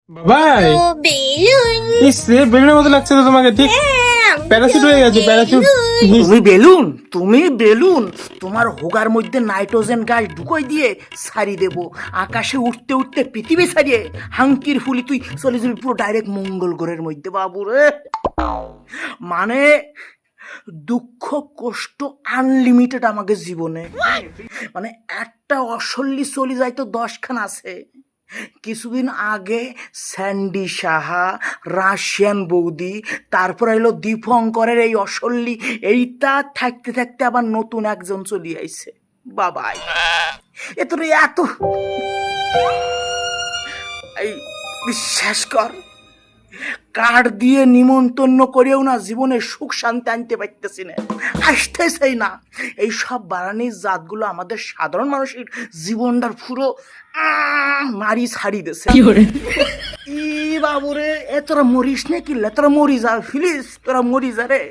বাবাই ইস রে, বেলুনের মতো লাগছে তো তোমাকে। ঠিক প্যারাসুট হয়ে গেছে, প্যারাসুট। তুমি বেলুন তোমার হোগার মধ্যে নাইট্রোজেন গ্যাস ঢুকাই দিয়ে ছাড়ি দেব, আকাশে উঠতে উঠতে পৃথিবী ছাড়িয়ে হাঙ্কির ফুলি তুই চলে যাবি পুরো ডাইরেক্ট মঙ্গল গ্রহের মধ্যে বাবু রে। মানে দুঃখ কষ্ট আনলিমিটেড আমাকে জীবনে। মানে একটা অসল্লি চলে যায় তো 10খান আছে। কিছুদিন আগে স্যান্ডি সাহা, রাশিয়ান বৌদি, তারপর এলো দীপঙ্করের এই অসল্লি, এইটা থাকতে থাকতে আবার নতুন একজন চলে আইছে বাবাই। এত এই বিশ্বাস কর, কার্ড দিয়ে নিমন্ত্রণ করেও না জীবনে সুখ শান্তি আনতে পারতেছি না, আসতেছেই না। এই সব বাড়ানির জাতগুলো আমাদের সাধারণ মানুষের জীবনটার পুরো মারি ছাড়ি দিছে। ই বাবুরে, এ তোরা মরিস না কিনলে, তোরা মরি যা ফিলিস, তোরা মরি যা রে।